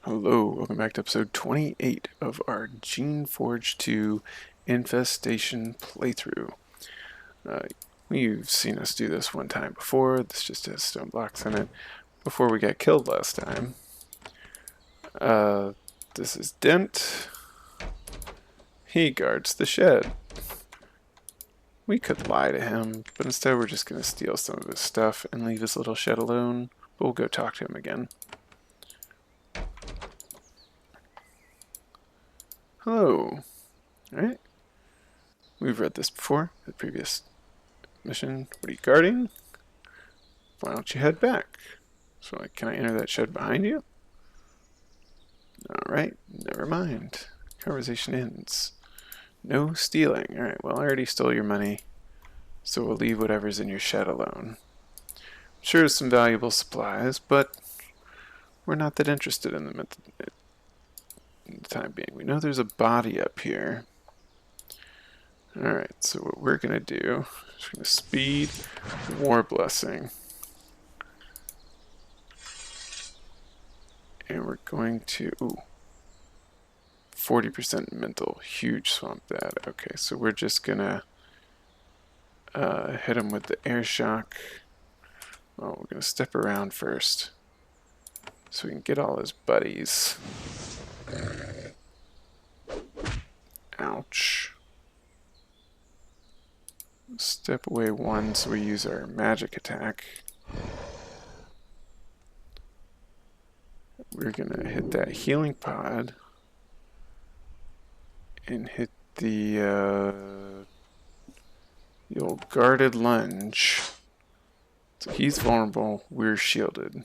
Hello, welcome back to episode 28 of our Geneforge 2 Infestation playthrough. Uh, You've seen us do this one time before. This just has stone blocks in it. Before we got killed last time. This is Dent. He guards the shed. We could lie to him, but instead we're just going to steal some of his stuff and leave his little shed alone. But we'll go talk to him again. Hello. Alright. We've read this before, the previous mission. What are you guarding? Why don't you head back? So, like, can I enter that shed behind you? Alright, never mind. Conversation ends. No stealing. Alright, well, I already stole your money, so we'll leave whatever's in your shed alone. Sure, there's some valuable supplies, but we're not that interested in them at the time being. We know there's a body up here. Alright, so what we're going to do is we're going to speed War Blessing. And we're going to, 40% mental, huge swamp that. Okay, so we're just gonna hit him with the air shock. Oh, we're gonna step around first so we can get all his buddies. Ouch. Step away one so we use our magic attack. We're gonna hit that healing pod and hit the old guarded lunge. So he's vulnerable, we're shielded.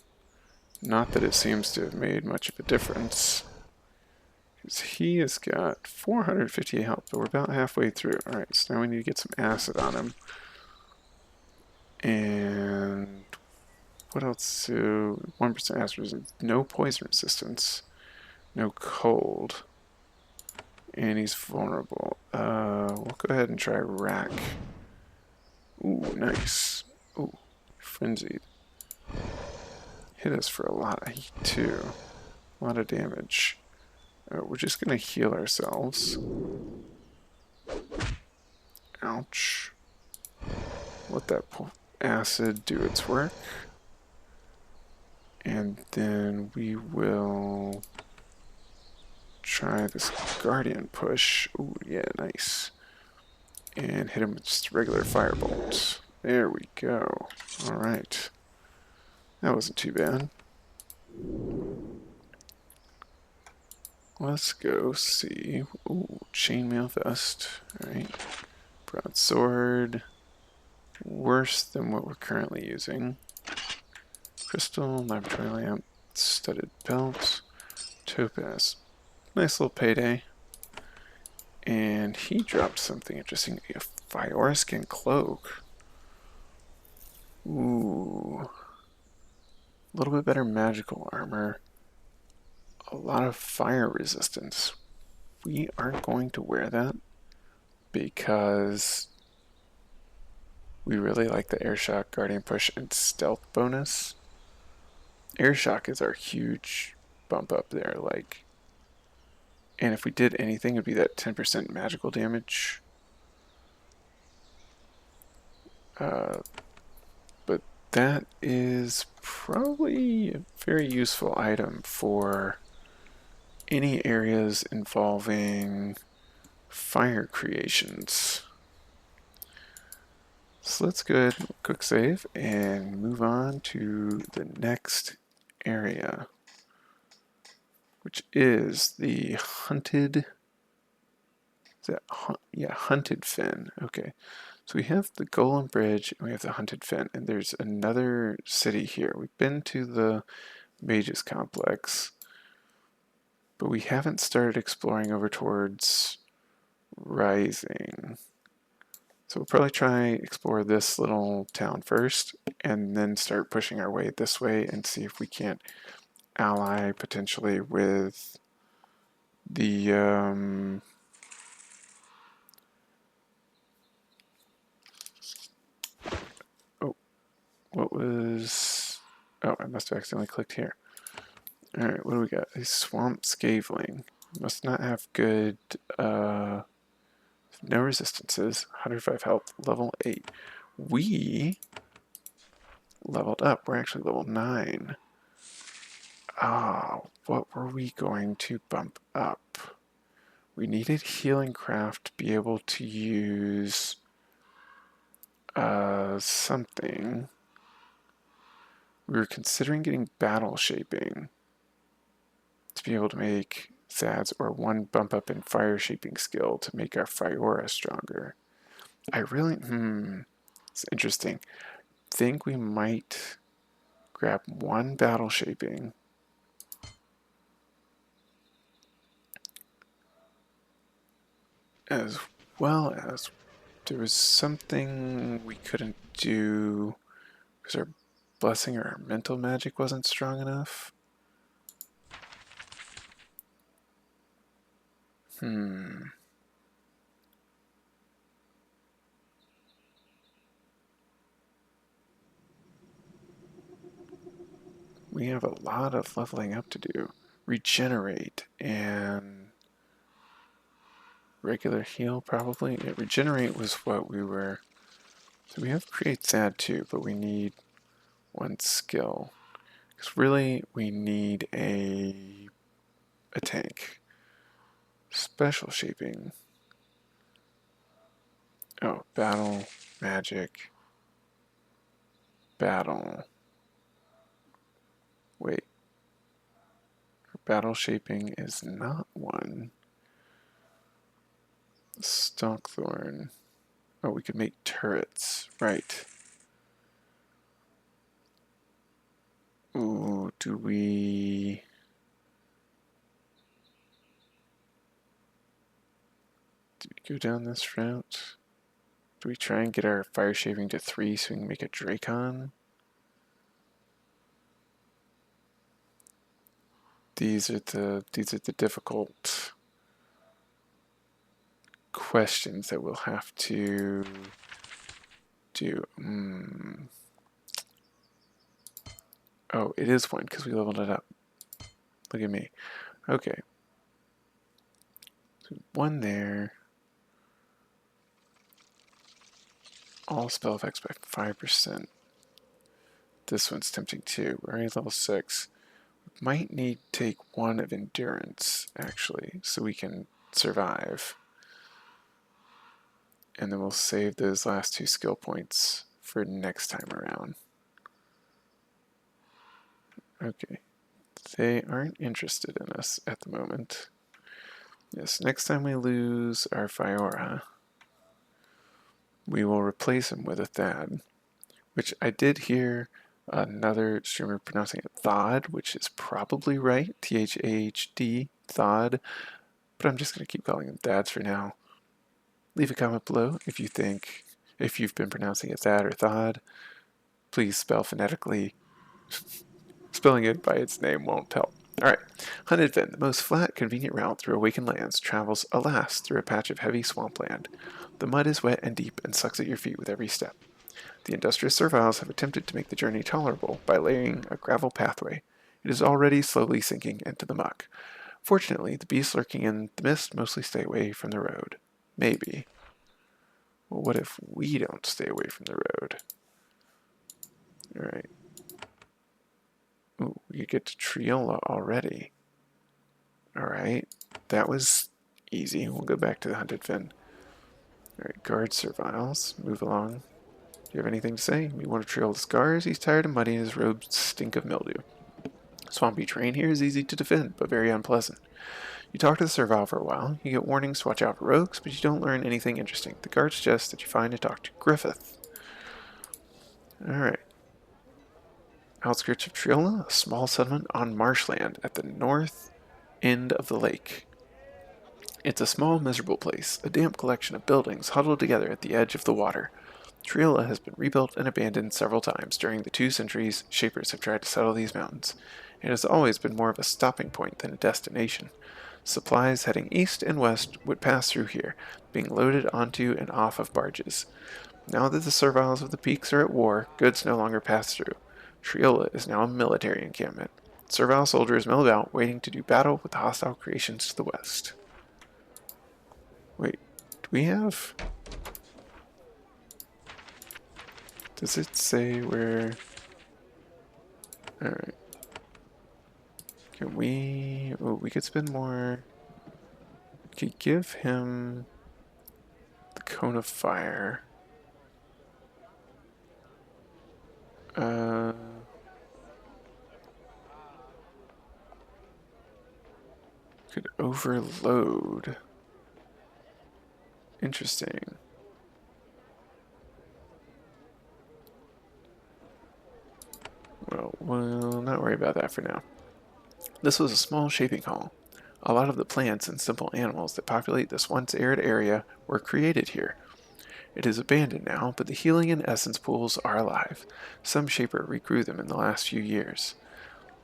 Not that it seems to have made much of a difference. Because he has got 458 health, but we're about halfway through. Alright, so now we need to get some acid on him. And what else? So 1% acid resistance, no poison resistance, no cold. And he's vulnerable. We'll go ahead and try rack. Ooh, nice. Ooh, frenzied. Hit us for a lot of heat too. A lot of damage. We're just gonna heal ourselves. Ouch. Let that acid do its work. And then we will try this guardian push. Ooh, yeah, nice. And hit him with just regular firebolt. There we go. Alright. That wasn't too bad. Let's go see. Ooh, chainmail vest. Alright. Broadsword. Worse than what we're currently using. Crystal, laboratory lamp, studded belt, topaz. Nice little payday. And he dropped something interesting. A Fioreskin cloak. Ooh. A little bit better magical armor. A lot of fire resistance. We aren't going to wear that because we really like the Airshock, Guardian Push, and Stealth bonus. Airshock is our huge bump up there, like, and if we did anything, it'd be that 10% magical damage. But that is probably a very useful item for any areas involving fire creations. So let's go ahead and quick save and move on to the next area, which is the hunted. Hunted Fen. Okay, so we have the Golem Bridge and we have the Hunted Fen, and there's another city here. We've been to the Mages Complex, but we haven't started exploring over towards Rising. So we'll probably try explore this little town first, and then start pushing our way this way and see if we can't ally potentially with the oh, what was, oh, I must have accidentally clicked here. Alright, what do we got? A swamp scaveling. Must not have good, no resistances, 105 health, level 8. We leveled up. We're actually level 9. Oh, what were we going to bump up? We needed healing craft to be able to use something. We were considering getting battle shaping to be able to make Thads, or one bump up in fire shaping skill to make our Fiora stronger. I really, it's interesting. Think we might grab one battle shaping as well as there was something we couldn't do because our blessing or our mental magic wasn't strong enough. We have a lot of leveling up to do. Regenerate and regular heal, probably. Yeah, regenerate was what we were. So we have create sad too, but we need one skill. Because really, we need a tank. Special shaping. Oh, battle, magic, battle. Wait. Battle shaping is not one. Stalkthorn. Oh, we could make turrets. Right. Ooh, do we go down this route? Do we try and get our fire shaping to 3 so we can make a Dracon? These are the difficult questions that we'll have to do. Oh, it is one because we leveled it up. Look at me. Okay. So one there. All spell effects by 5%. This one's tempting too. We're already level 6. We might need to take one of endurance, actually, so we can survive. And then we'll save those last 2 skill points for next time around. Okay. They aren't interested in us at the moment. Yes, next time we lose our Fiora, we will replace him with a Thad, which I did hear another streamer pronouncing it Thod, which is probably right, Thahd, Thod, but I'm just going to keep calling him Thads for now. Leave a comment below if you've been pronouncing it Thad or Thod. Please spell phonetically. Spelling it by its name won't help. Alright, Hunted Fen, the most flat, convenient route through Awakened Lands, travels, alas, through a patch of heavy swampland. The mud is wet and deep and sucks at your feet with every step. The industrious Serviles have attempted to make the journey tolerable by laying a gravel pathway. It is already slowly sinking into the muck. Fortunately, the beasts lurking in the mist mostly stay away from the road. Maybe. Well, what if we don't stay away from the road? Alright. Ooh, we get to Triola already. Alright. That was easy. We'll go back to the Hunted Fen. Alright, guard Serviles. Move along. Do you have anything to say? We want to trail the scars. He's tired and muddy and his robes stink of mildew. Swampy terrain here is easy to defend, but very unpleasant. You talk to the Servile for a while. You get warnings to watch out for rogues, but you don't learn anything interesting. The guard suggests that you find and talk to Griffith. Alright. Outskirts of Triola, a small settlement on marshland at the north end of the lake. It's a small, miserable place, a damp collection of buildings huddled together at the edge of the water. Triola has been rebuilt and abandoned several times during the 2 centuries Shapers have tried to settle these mountains. It has always been more of a stopping point than a destination. Supplies heading east and west would pass through here, being loaded onto and off of barges. Now that the Serviles of the Peaks are at war, goods no longer pass through. Triola is now a military encampment. Servile soldiers milled out, waiting to do battle with the hostile creations to the west. Wait, do we have... Does it say where... Alright. Can we... Oh, we could spend more... We could give him the Cone of Fire. Could overload. Interesting. Well, we'll not worry about that for now. This was a small shaping hall. A lot of the plants and simple animals that populate this once arid area were created here. It is abandoned now, but the healing and essence pools are alive. Some shaper regrew them in the last few years.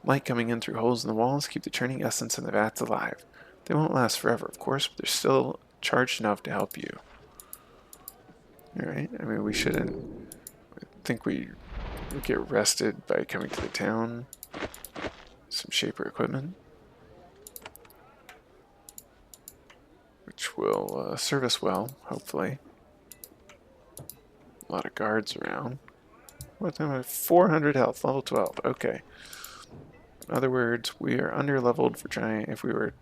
Light coming in through holes in the walls keep the churning essence in the vats alive. They won't last forever, of course, but they're still charged enough to help you. Alright, I mean, we shouldn't... I think we get rested by coming to the town. Some shaper equipment. Which will serve us well, hopefully. A lot of guards around. What am I? 400 health, level 12. Okay. In other words, we are under-leveled for trying, if we were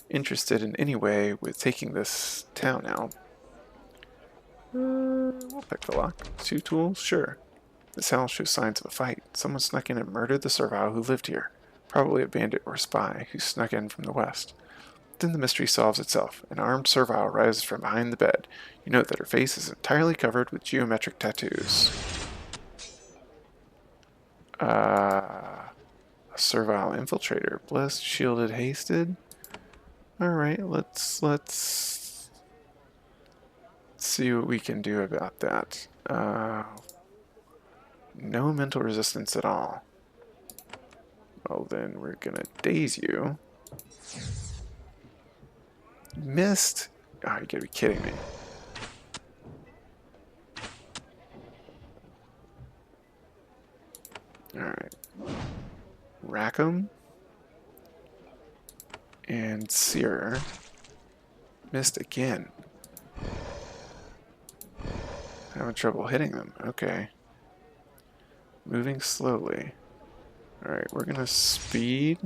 interested in any way with taking this town out. We'll pick the lock. 2 tools? Sure. This house shows signs of a fight. Someone snuck in and murdered the Servile who lived here. Probably a bandit or spy who snuck in from the west. Then the mystery solves itself. An armed Servile rises from behind the bed. You note that her face is entirely covered with geometric tattoos. A Servile Infiltrator. Blessed, shielded, hasted. Alright, let's see what we can do about that. No mental resistance at all. Well then, we're gonna daze you. Missed? Oh, you gotta be kidding me. Alright. Rackham. And Seer. Missed again. Having trouble hitting them. Okay. Moving slowly. Alright, we're gonna speed.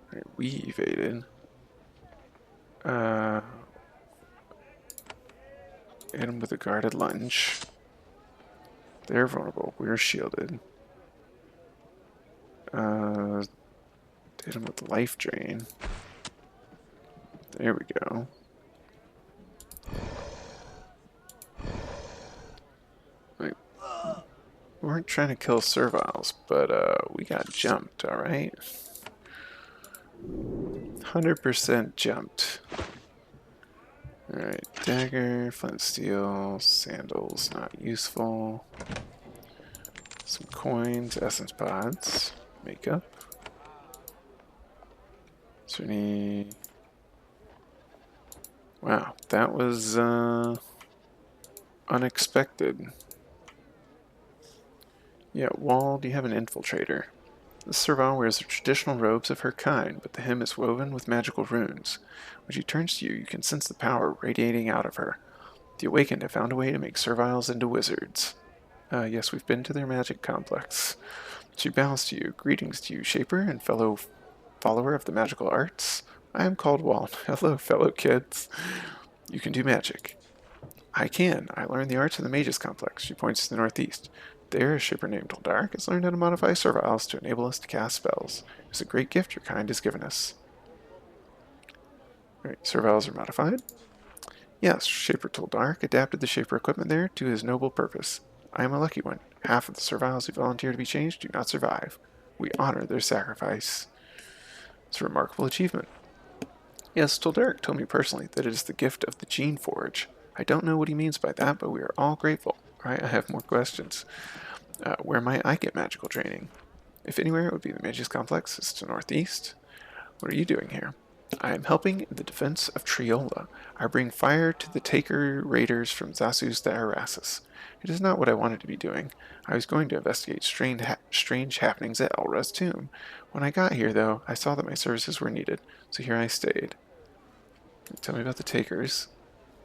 Alright, we evaded. Hit him with a guarded lunge. They're vulnerable. We're shielded. Hit him with life drain. There we go. Wait. We weren't trying to kill Serviles, but we got jumped, alright? 100% jumped. Alright, dagger, flint steel, sandals, not useful. Some coins, essence pods, makeup. Is there any... Wow, that was unexpected. Yeah, Wald, you have an infiltrator. The Servile wears the traditional robes of her kind, but the hem is woven with magical runes. When she turns to you, you can sense the power radiating out of her. The Awakened have found a way to make Serviles into wizards. Yes, we've been to their magic complex. She bows to you. Greetings to you, Shaper and fellow follower of the magical arts. I am called Wald. Hello, fellow kids. You can do magic. I can. I learned the arts in the Mages Complex. She points to the northeast. There, a shipper named Toldark has learned how to modify Serviles to enable us to cast spells. It's a great gift your kind has given us. Alright, Serviles are modified? Yes, Shaper Toldark adapted the Shaper equipment there to his noble purpose. I am a lucky one. Half of the Serviles who volunteer to be changed do not survive. We honor their sacrifice. It's a remarkable achievement. Yes, Toldark told me personally that it is the gift of the Geneforge. I don't know what he means by that, but we are all grateful. Alright, I have more questions. Where might I get magical training? If anywhere, it would be the Mages Complex. It's to northeast. What are you doing here? I am helping in the defense of Triola. I bring fire to the Taker raiders from Zasus to Arasus. It is not what I wanted to be doing. I was going to investigate strange happenings at Elra's tomb. When I got here, though, I saw that my services were needed, so here I stayed. Tell me about the Takers.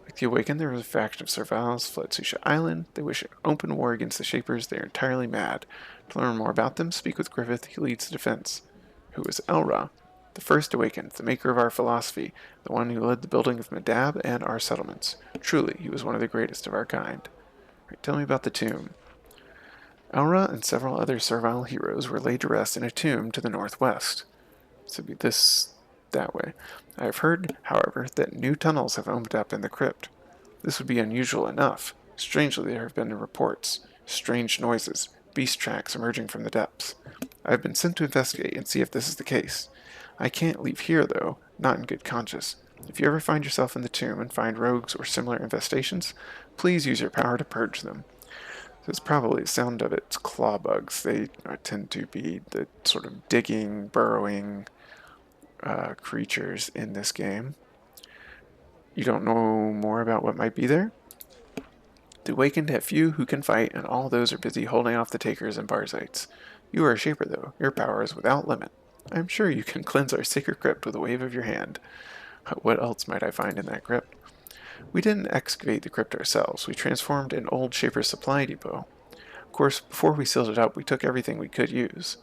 Like the Awakened, there was a faction of Serviles fled Susha Island. They wish an open war against the Shapers. They are entirely mad. To learn more about them, speak with Griffith. He leads the defense. Who is Elra? The first Awakened, the maker of our philosophy, the one who led the building of Medab and our settlements. Truly, he was one of the greatest of our kind. Right, tell me about the tomb. Elra and several other Servile heroes were laid to rest in a tomb to the northwest. So it'd be that way. I have heard, however, that new tunnels have opened up in the crypt. This would be unusual enough. Strangely, there have been reports, strange noises, beast tracks emerging from the depths. I have been sent to investigate and see if this is the case. I can't leave here, though, not in good conscience. If you ever find yourself in the tomb and find rogues or similar infestations, please use your power to purge them. So it's probably the sound of its claw bugs. They tend to be the sort of digging, burrowing creatures in this game. You don't know more about what might be there? The Awakened have few who can fight, and all those are busy holding off the Takers and Barzites. You are a Shaper, though. Your power is without limit. I am sure you can cleanse our sacred crypt with a wave of your hand. What else might I find in that crypt? We didn't excavate the crypt ourselves. We transformed an old Shaper's supply depot. Of course, before we sealed it up, we took everything we could use.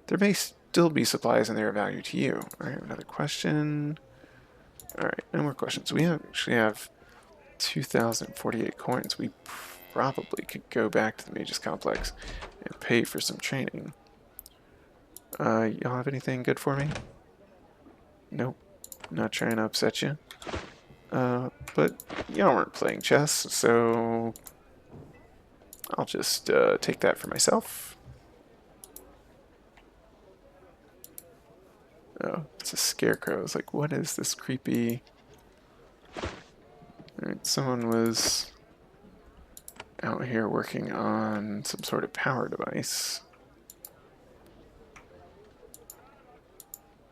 There may still be supplies and they are of value to you. Alright, another question. Alright, no more questions. We actually have 2,048 coins. We probably could go back to the Mages Complex and pay for some training. Y'all have anything good for me? Nope. Not trying to upset you. But y'all weren't playing chess, so I'll just take that for myself. Oh, it's a scarecrow. It's like, what is this creepy... Alright, someone was out here working on some sort of power device.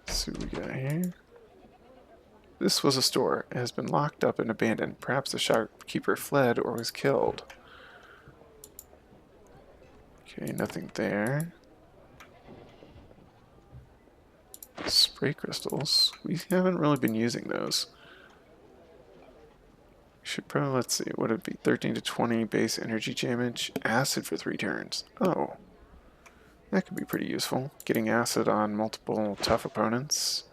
Let's see what we got here. This was a store. It has been locked up and abandoned. Perhaps the shopkeeper fled or was killed. Okay, nothing there. Spray crystals. We haven't really been using those. Should probably, let's see, what would it be? 13 to 20 base energy damage. Acid for 3 turns. Oh. That could be pretty useful. Getting acid on multiple tough opponents.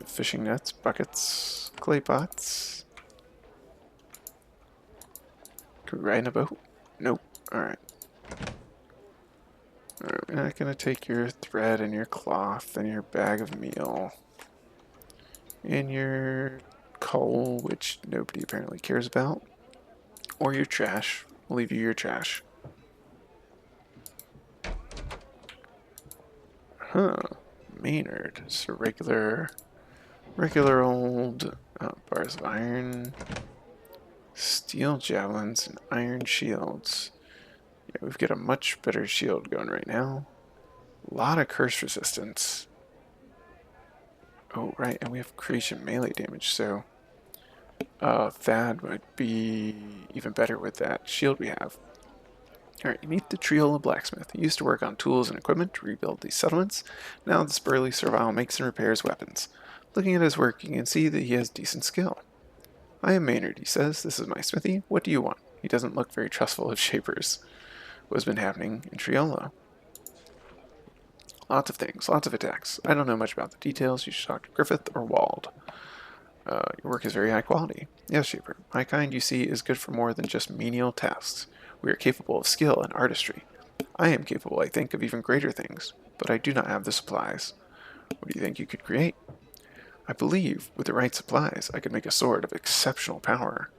Fishing nets, buckets, clay pots. Could we ride in a boat? Nope. Alright. Alright, we're not gonna take your thread and your cloth and your bag of meal. And your coal, which nobody apparently cares about. Or your trash. We'll leave you your trash. Huh. Maynard. So regular old bars of iron, steel javelins, and iron shields. Yeah, we've got a much better shield going right now. A lot of curse resistance. Oh, right, and we have creation melee damage, so Thad would be even better with that shield we have. Alright, you meet the Triola blacksmith. He used to work on tools and equipment to rebuild these settlements. Now this burly servile makes and repairs weapons. Looking at his work, you can see that he has decent skill. I am Maynard, he says. This is my smithy. What do you want? He doesn't look very trustful of Shapers. What has been happening in Triola? Lots of things, lots of attacks. I don't know much about the details. You should talk to Griffith or Wald. Your work is very high quality. Yes, Shaper. My kind, you see, is good for more than just menial tasks. We are capable of skill and artistry. I am capable, I think, of even greater things, but I do not have the supplies. What do you think you could create? I believe, with the right supplies, I could make a sword of exceptional power.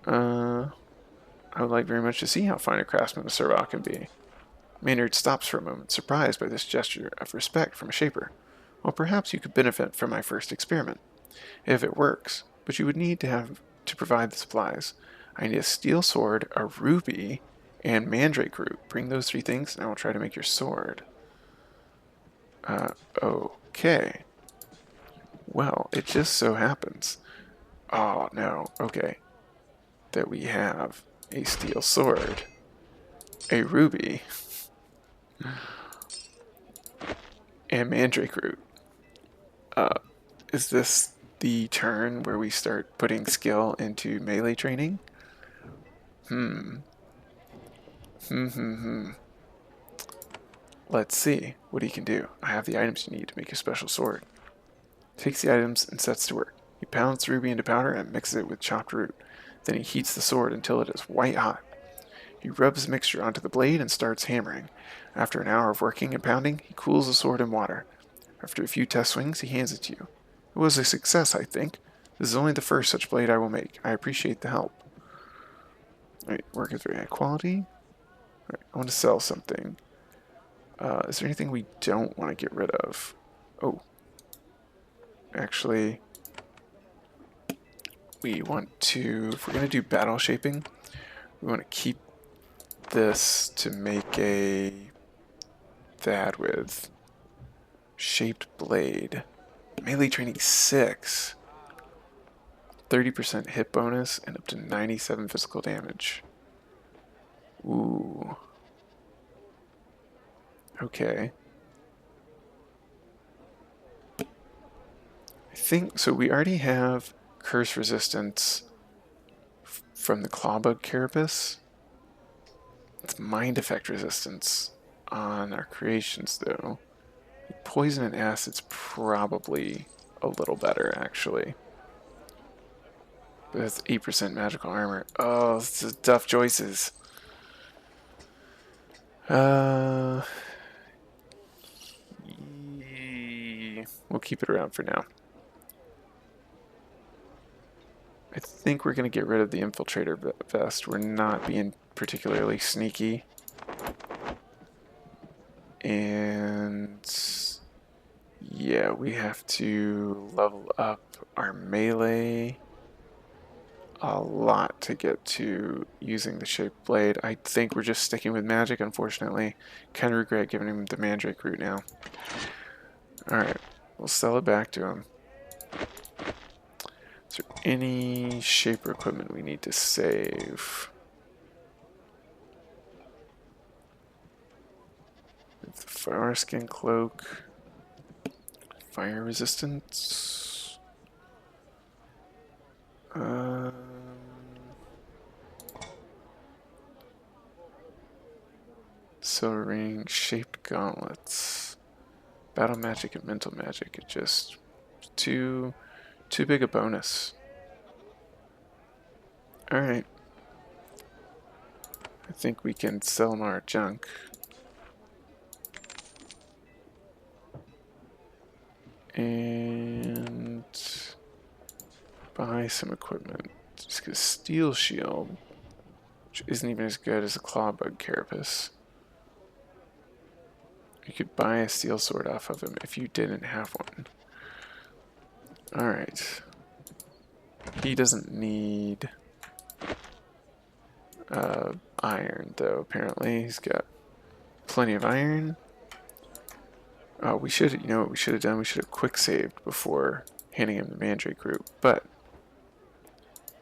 I would like very much to see how fine a craftsman a servile can be. Maynard stops for a moment, surprised by this gesture of respect from a Shaper. Well, perhaps you could benefit from my first experiment. If it works, but you would need to provide the supplies. I need a steel sword, a ruby, and mandrake root. Bring those 3 things, and I will try to make your sword. Okay. Well, it just so happens. Oh, no. Okay. That we have a steel sword, a ruby, and mandrake root. Is this the turn where we start putting skill into melee training? Hmm. Let's see what he can do. I have the items you need to make a special sword. Takes the items and sets to work. He pounds the ruby into powder and mixes it with chopped root. Then he heats the sword until it is white hot. He rubs the mixture onto the blade and starts hammering. After an hour of working and pounding, he cools the sword in water. After a few test swings, he hands it to you. It was a success, I think. This is only the first such blade I will make. I appreciate the help. Alright, work is very high quality. Alright, I want to sell something. Is there anything we don't want to get rid of? Oh, actually, we want to, if we're going to do battle shaping, we want to keep this to make that with shaped blade. Melee training 6. 30% hit bonus and up to 97 physical damage. Ooh. Okay. I think, so we already have curse resistance from the Clawbug Carapace. It's mind effect resistance on our creations, though. Poison and acid's probably a little better, actually. But that's 8% magical armor. Oh, this is tough choices. We'll keep it around for now. I think we're going to get rid of the Infiltrator vest. We're not being particularly sneaky. And yeah, we have to level up our melee a lot to get to using the shaped blade. I think we're just sticking with magic, unfortunately. Kind of regret giving him the mandrake root now. Alright, we'll sell it back to him. Is there any shaper equipment we need to save? The fire skin cloak. Fire resistance. Silver ring, shaped gauntlets. Battle magic and mental magic. It just too big a bonus. Alright. I think we can sell him our junk. And buy some equipment. Just get a steel shield, which isn't even as good as a clawbug carapace. You could buy a steel sword off of him if you didn't have one. Alright. He doesn't need iron, though, apparently. He's got plenty of iron. Oh, we should, you know what we should have done? We should have quick saved before handing him the mandrake root, but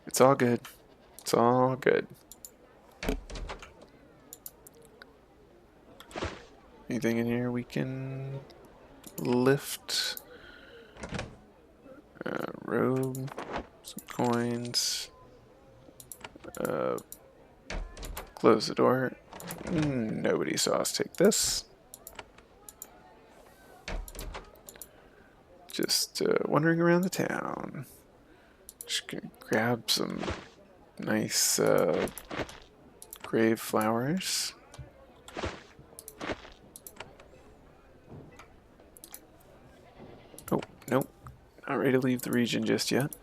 it's all good. It's all good. Anything in here we can lift? Robe, some coins. Close the door. Nobody saw us take this. Just wandering around the town. Just gonna grab some nice grave flowers. Oh, nope. Not ready to leave the region just yet.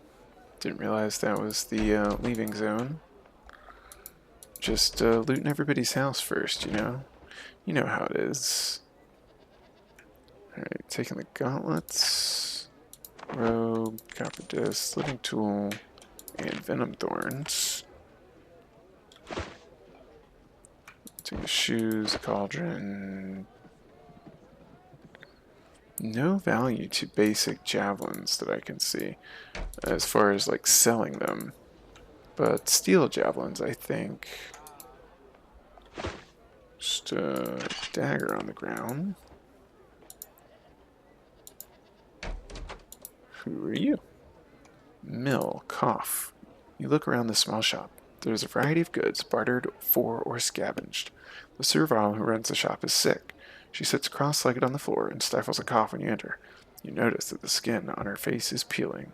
Didn't realize that was the leaving zone. Just looting everybody's house first, you know? You know how it is. Alright, taking the gauntlets, robe, copper disc, slitting tool, and venom thorns. Taking the shoes, cauldron. no value to basic javelins that I can see, as far as like selling them. But steel javelins, I think. Just a dagger on the ground. Who are you? Mill, cough. You look around the small shop. There's a variety of goods, bartered for or scavenged. The servile who runs the shop is sick. She sits cross-legged on the floor and stifles a cough when you enter. You notice that the skin on her face is peeling.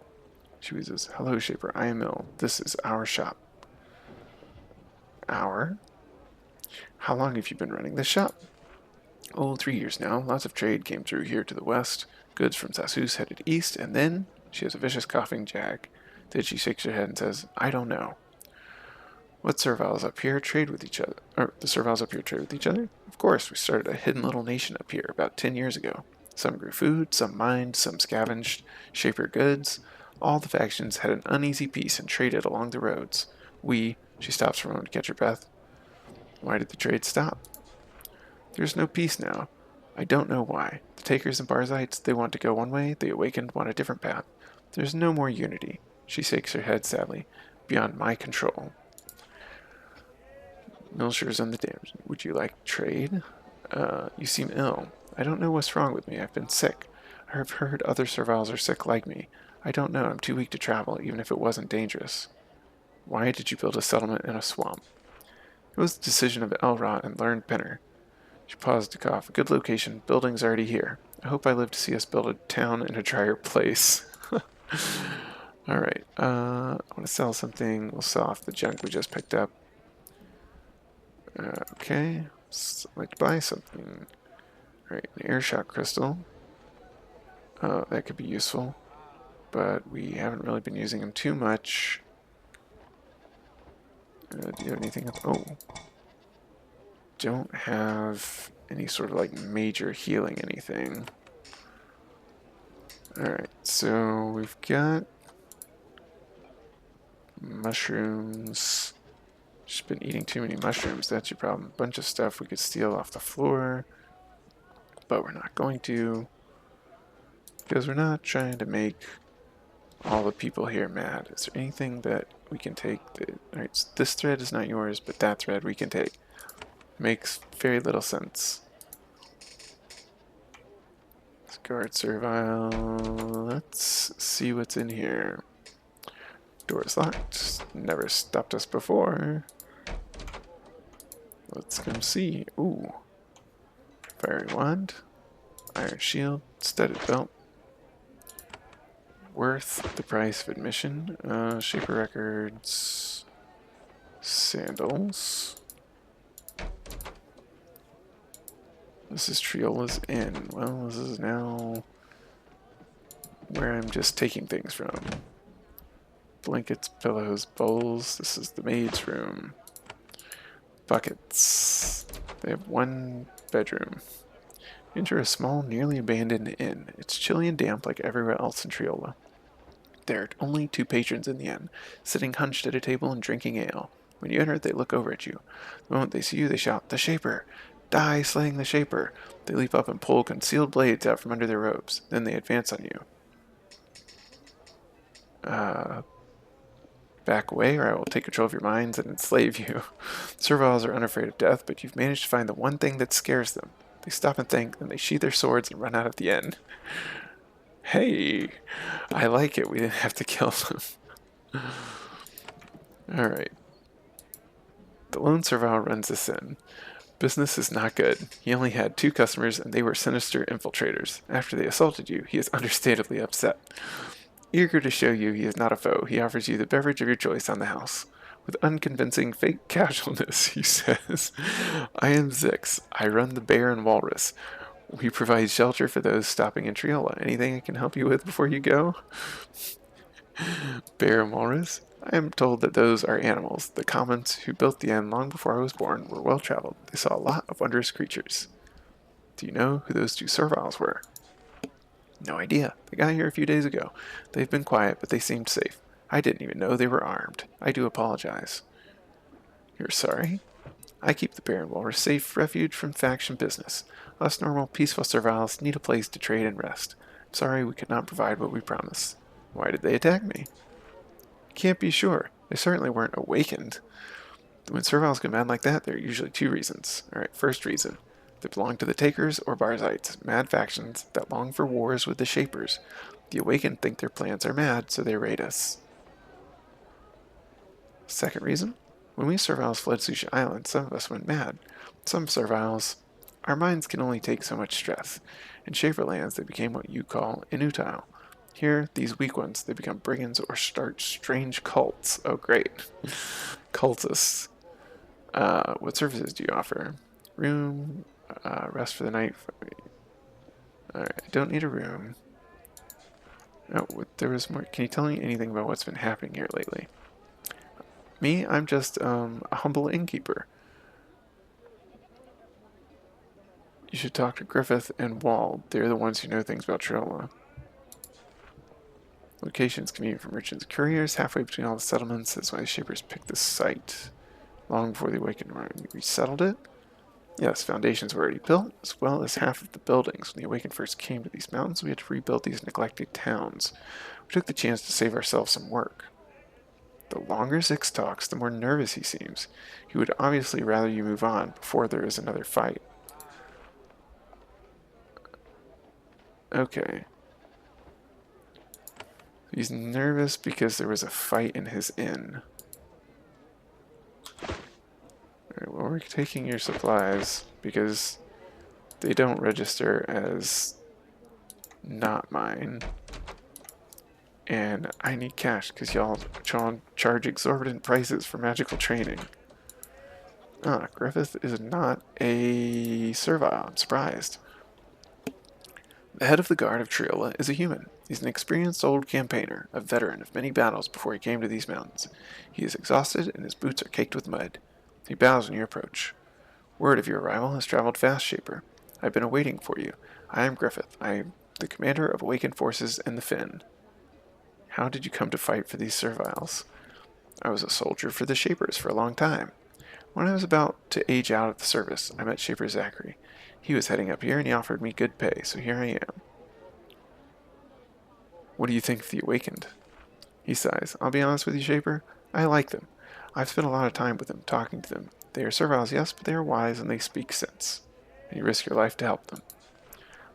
She wheezes, "Hello, Shaper. I am Mill. This is our shop." Our? How long have you been running this shop? Oh, 3 years now. Lots of trade came through here to the west. Goods from Sassus headed east, and then she has a vicious coughing jag. Then she shakes her head and says, "I don't know." What Serviles up here trade with each other? Or the Serviles up here trade with each other? Of course, we started a hidden little nation up here about 10 years ago. Some grew food, some mined, some scavenged, Shaper goods. All the factions had an uneasy peace and traded along the roads. She stops for a moment to catch her breath. Why did the trade stop? There's no peace now. I don't know why. The Takers and Barzites, they want to go one way, the Awakened want a different path. There's no more unity. She shakes her head sadly. Beyond my control. Milsher's on the damage. Would you like trade? You seem ill. I don't know what's wrong with me. I've been sick. I've heard other Serviles are sick like me. I don't know. I'm too weak to travel, even if it wasn't dangerous. Why did you build a settlement in a swamp? It was the decision of Elrond and Learned Pinner. She paused to cough. A good location. Building's already here. I hope I live to see us build a town in a drier place. Alright, I want to sell something. We'll sell off the junk we just picked up. Okay, I'd like to buy something. Alright, an airshot crystal. That could be useful, but we haven't really been using them too much. Do you have anything else? Oh. Don't have any sort of like major healing anything. Alright, so we've got mushrooms. Just been eating too many mushrooms, that's your problem. Bunch of stuff we could steal off the floor, but we're not going to, because we're not trying to make all the people here mad. Is there anything that we can take? Alright, so this thread is not yours, but that thread we can take. Makes very little sense. Let's guard Servile. Let's see what's in here. Door is locked. Never stopped us before. Let's come see. Ooh. Fiery wand. Iron shield. Studded belt. Worth the price of admission. Shaper records. Sandals. This is Triola's Inn. Well, this is now where I'm just taking things from. Blankets, pillows, bowls. This is the maid's room. Buckets. They have one bedroom. Enter a small, nearly abandoned inn. It's chilly and damp like everywhere else in Triola. There are only 2 patrons in the inn, sitting hunched at a table and drinking ale. When you enter, they look over at you. The moment they see you, they shout, "The Shaper! Die slaying the Shaper!" They leap up and pull concealed blades out from under their robes. Then they advance on you. Back away, or I will take control of your minds and enslave you. Serviles are unafraid of death, but you've managed to find the one thing that scares them. They stop and think, then they sheathe their swords and run out of the inn. Hey, I like it. We didn't have to kill them. Alright. The lone Servile runs this inn. Business is not good. He only had 2 customers, and they were sinister infiltrators. After they assaulted you, he is understandably upset. Eager to show you he is not a foe, he offers you the beverage of your choice on the house. With unconvincing fake casualness, he says, "I am Zix. I run the Bear and Walrus. We provide shelter for those stopping in Triola. Anything I can help you with before you go?" Bear and Walrus? I am told that those are animals. The commons who built the inn long before I was born were well traveled. They saw a lot of wondrous creatures. Do you know who those 2 Serviles were? No idea. They got here a few days ago. They've been quiet, but they seemed safe. I didn't even know they were armed. I do apologize. You're sorry? I keep the Barren Walrus safe refuge from faction business. Us normal, peaceful Serviles need a place to trade and rest. Sorry we could not provide what we promised. Why did they attack me? Can't be sure. They certainly weren't awakened. When Serviles go mad like that, there are usually two reasons. Alright, first reason. They belong to the Takers or Barzites, mad factions that long for wars with the Shapers. The Awakened think their plans are mad, so they raid us. Second reason? When we Serviles fled Susha Island, some of us went mad. Some Serviles... Our minds can only take so much stress. In Shaper lands, they became what you call inutile. Here, these weak ones, they become brigands or start strange cults. Oh, great. Cultists. What services do you offer? Room, rest for the night. Alright, I don't need a room. Oh, there was more. Can you tell me anything about what's been happening here lately? Me? I'm just a humble innkeeper. You should talk to Griffith and Wald. They're the ones who know things about Triola. Locations convenient for merchants and couriers, halfway between all the settlements. That's why the Shapers picked this site. Long before the Awakened resettled it. Yes, foundations were already built, as well as half of the buildings. When the Awakened first came to these mountains, we had to rebuild these neglected towns. We took the chance to save ourselves some work. The longer Zix talks, the more nervous he seems. He would obviously rather you move on before there is another fight. Okay. He's nervous because there was a fight in his inn. Alright, well, we're taking your supplies because they don't register as not mine. And I need cash because y'all charge exorbitant prices for magical training. Ah, Griffith is not a servile. I'm surprised. The head of the guard of Triola is a human. He's an experienced old campaigner, a veteran of many battles before he came to these mountains. He is exhausted and his boots are caked with mud. He bows when you approach. Word of your arrival has traveled fast, Shaper. I've been awaiting for you. I am Griffith. I am the commander of Awakened Forces and the Finn. How did you come to fight for these Serviles? I was a soldier for the Shapers for a long time. When I was about to age out of the service, I met Shaper Zachary. He was heading up here and he offered me good pay, so here I am. What do you think of the Awakened? He sighs. I'll be honest with you, Shaper. I like them. I've spent a lot of time with them, talking to them. They are Serviles, yes, but they are wise and they speak sense. And you risk your life to help them.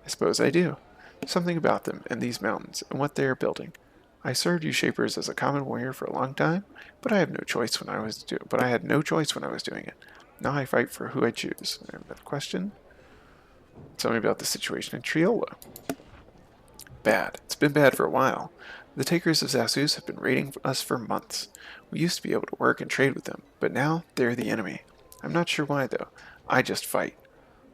I suppose I do. Something about them and these mountains and what they are building. I served you Shapers as a common warrior for a long time, but I had no choice when I was doing it. Now I fight for who I choose. I have another question. Tell me about the situation in Triola. Bad. It's been bad for a while. The Takers of Zasus have been raiding us for months. We used to be able to work and trade with them, but now they're the enemy. I'm not sure why, though. I just fight.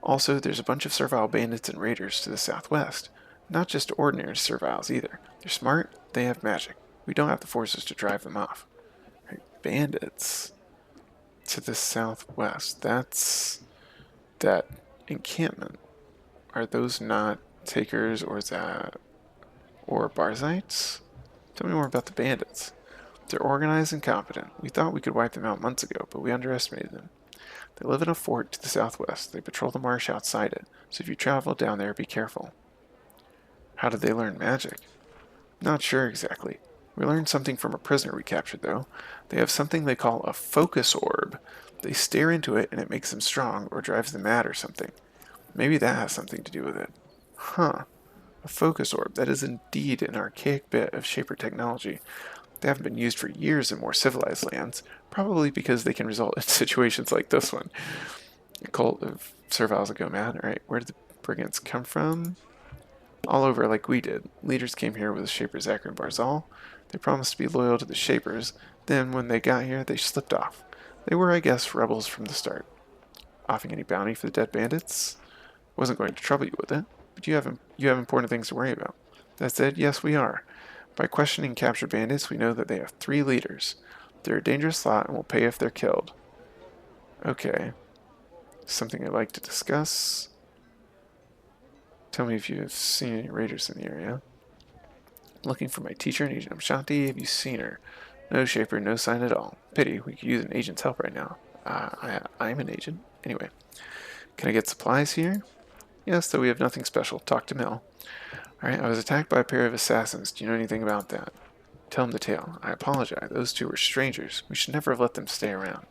Also, there's a bunch of Servile bandits and raiders to the southwest. Not just ordinary Serviles either. They're smart, they have magic. We don't have the forces to drive them off. Right, bandits to the southwest. That's that encampment. Are those not Takers or Barzites? Tell me more about the bandits. They're organized and competent. We thought we could wipe them out months ago, but we underestimated them. They live in a fort to the southwest. They patrol the marsh outside it, so if you travel down there, be careful. How did they learn magic? Not sure exactly. We learned something from a prisoner we captured, though. They have something they call a focus orb. They stare into it and it makes them strong or drives them mad or something. Maybe that has something to do with it. Huh. A focus orb. That is indeed an archaic bit of Shaper technology. They haven't been used for years in more civilized lands, probably because they can result in situations like this one. A cult of Serviles that go mad. Alright, where did the brigands come from? All over like we did. Leaders came here with Shaper Zachary and Barzal. They promised to be loyal to the Shapers. Then, when they got here, they slipped off. They were, I guess, rebels from the start. Offering any bounty for the dead bandits? Wasn't going to trouble you with it, but you have important things to worry about. That said, yes, we are. By questioning captured bandits, we know that they have 3 leaders. They're a dangerous lot and will pay if they're killed. Okay. Something I'd like to discuss. Tell me if you've seen any raiders in the area. I'm looking for my teacher, Agent Shanti. Have you seen her? No Shaper, no sign at all. Pity, we could use an agent's help right now. I'm an agent. Anyway, can I get supplies here? Yes, though we have nothing special. Talk to Mill. Alright, I was attacked by a pair of assassins. Do you know anything about that? Tell him the tale. I apologize. Those two were strangers. We should never have let them stay around.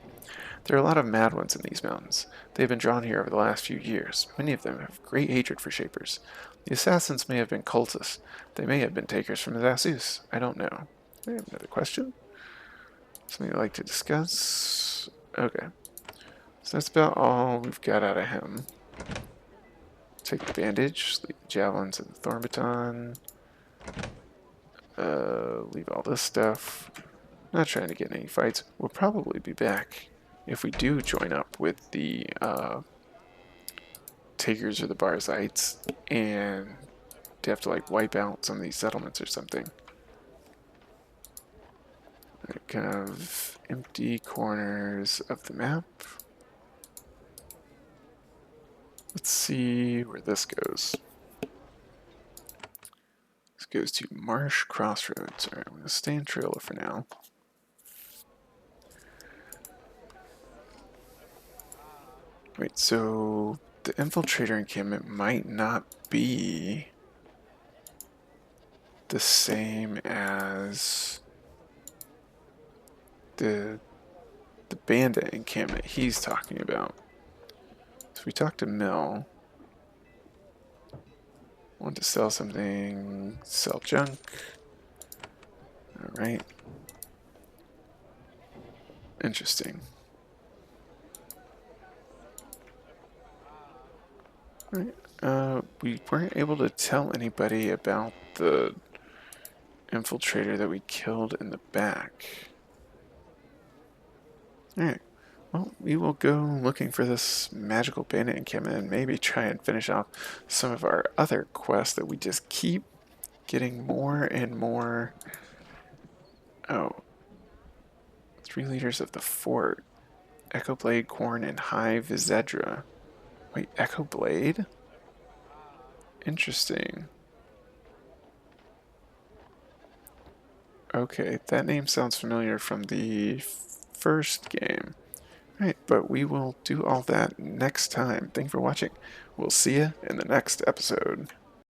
There are a lot of mad ones in these mountains. They have been drawn here over the last few years. Many of them have great hatred for Shapers. The assassins may have been cultists. They may have been takers from Zassus. I don't know. I have another question? Something you'd like to discuss? Okay. So that's about all we've got out of him. Take the bandage, leave the javelins and the thorn baton. Leave all this stuff. Not trying to get in any fights. We'll probably be back if we do join up with the Takers or the Barzites and to have to like wipe out some of these settlements or something. Kind of empty corners of the map. Let's see where this goes. This goes to Marsh Crossroads. Alright, I'm going to stay in Trailer for now. Wait, so the Infiltrator encampment might not be the same as the bandit encampment he's talking about. So we talked to Mill. Want to sell something, sell junk. Alright. Interesting. Alright, we weren't able to tell anybody about the infiltrator that we killed in the back. Alright, well, we will go looking for this magical bandit encampment and maybe try and finish off some of our other quests that we just keep getting more and more. Oh, 3 leaders of the fort. Echo Blade, Corn, and High Vizedra. Wait, Echo Blade? Interesting. Okay, that name sounds familiar from the first game. Alright, but we will do all that next time. Thank you for watching. We'll see you in the next episode.